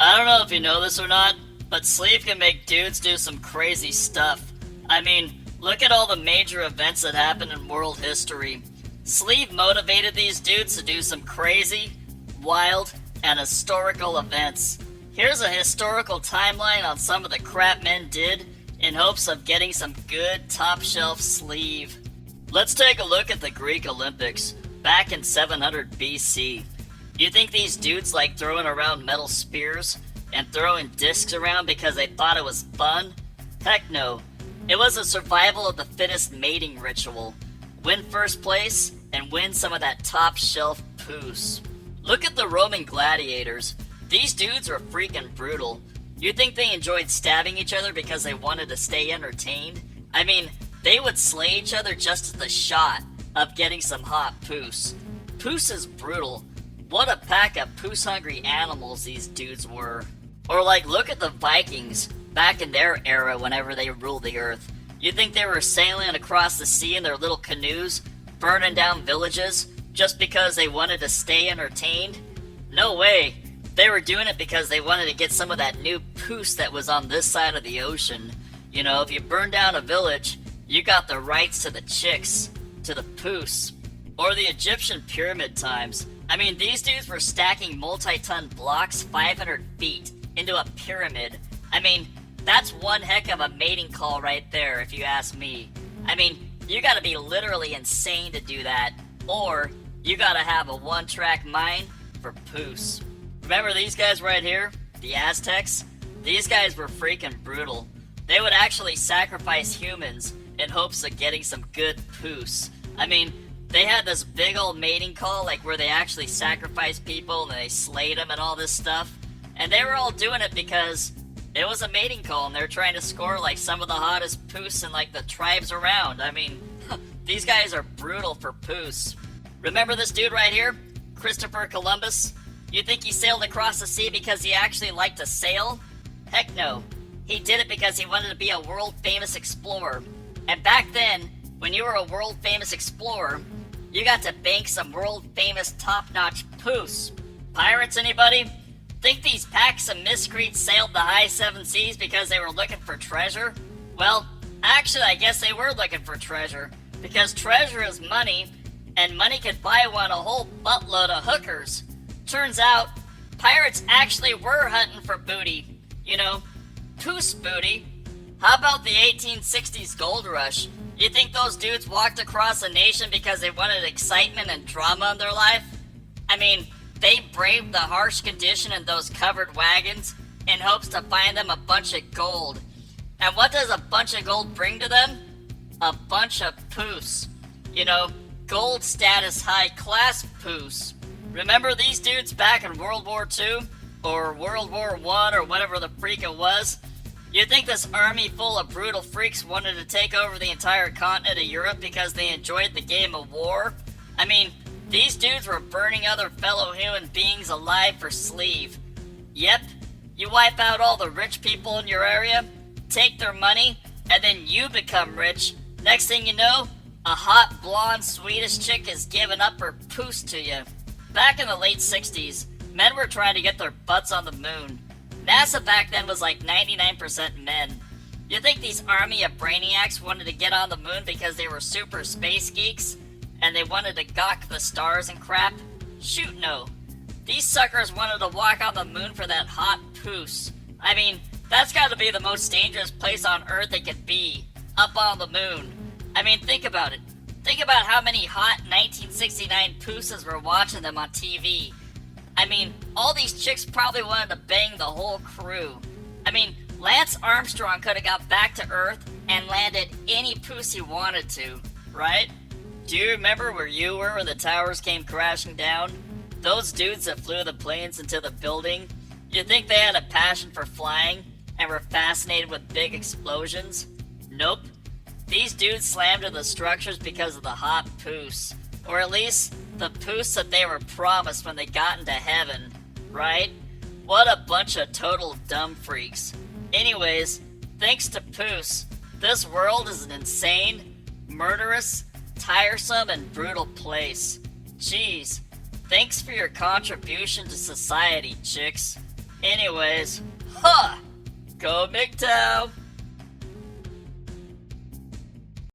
I don't know if you know this or not, but sleep can make dudes do some crazy stuff. I mean, look at all the major events that happened in world history. Sleep motivated these dudes to do some crazy, wild, and historical events. Here's a historical timeline on some of the crap men did in hopes of getting some good top shelf sleeve. Let's take a look at the Greek Olympics back in 700 BC. You think these dudes like throwing around metal spears and throwing discs around because they thought it was fun? Heck no. It was a survival of the fittest mating ritual. Win first place and win some of that top shelf poos. Look at the Roman gladiators. These dudes are freaking brutal. You think they enjoyed stabbing each other because they wanted to stay entertained? I mean, they would slay each other just at the shot of getting some hot poos. Poos is brutal. What a pack of poos-hungry animals these dudes were. Or like, look at the Vikings back in their era whenever they ruled the earth. You think they were sailing across the sea in their little canoes, burning down villages, just because they wanted to stay entertained? No way. They were doing it because they wanted to get some of that new poos that was on this side of the ocean. You know, if you burn down a village, you got the rights to the chicks, to the poos. Or the Egyptian pyramid times. I mean, these dudes were stacking multi-ton blocks 500 feet into a pyramid. I mean, that's one heck of a mating call right there, if you ask me. I mean, you gotta be literally insane to do that, or you gotta have a one-track mind for poos. Remember these guys right here? The Aztecs? These guys were freaking brutal. They would actually sacrifice humans in hopes of getting some good poos. I mean, they had this big old mating call, like where they actually sacrificed people and they slayed them and all this stuff. And they were all doing it because it was a mating call and they're trying to score like some of the hottest poos in like the tribes around. I mean, these guys are brutal for poos. Remember this dude right here? Christopher Columbus? You think he sailed across the sea because he actually liked to sail? Heck no. He did it because he wanted to be a world famous explorer. And back then, when you were a world famous explorer, you got to bank some world famous top notch poos. Pirates, anybody? Think these packs of miscreants sailed the high seven seas because they were looking for treasure? Well, actually I guess they were looking for treasure. Because treasure is money, and money could buy one a whole buttload of hookers. Turns out, pirates actually were hunting for booty. You know, poos booty. How about the 1860s gold rush? You think those dudes walked across a nation because they wanted excitement and drama in their life? I mean, they braved the harsh condition in those covered wagons in hopes to find them a bunch of gold. And what does a bunch of gold bring to them? A bunch of poos. You know, gold status high class poos. Remember these dudes back in World War II? Or World War I, or whatever the freak it was? You think this army full of brutal freaks wanted to take over the entire continent of Europe because they enjoyed the game of war? I mean, these dudes were burning other fellow human beings alive for sleeve. Yep, you wipe out all the rich people in your area, take their money, and then you become rich. Next thing you know, a hot blonde Swedish chick is giving up her poos to you. Back in the late 60s, men were trying to get their butts on the moon. NASA back then was like 99% men. You think these army of brainiacs wanted to get on the moon because they were super space geeks? And they wanted to gawk the stars and crap? Shoot no. These suckers wanted to walk on the moon for that hot poos. I mean, that's gotta be the most dangerous place on Earth it could be. Up on the moon. I mean, think about it. Think about how many hot 1969 pooses were watching them on TV. I mean, all these chicks probably wanted to bang the whole crew. I mean, Lance Armstrong could have got back to Earth and landed any poos he wanted to, right? Do you remember where you were when the towers came crashing down? Those dudes that flew the planes into the building? You think they had a passion for flying and were fascinated with big explosions? Nope. These dudes slammed into the structures because of the hot poos. Or at least, the poos that they were promised when they got into heaven, right? What a bunch of total dumb freaks. Anyways, thanks to poos, this world is an insane, murderous, tiresome, and brutal place. Jeez, thanks for your contribution to society, chicks. Anyways, huh! Go MGTOW!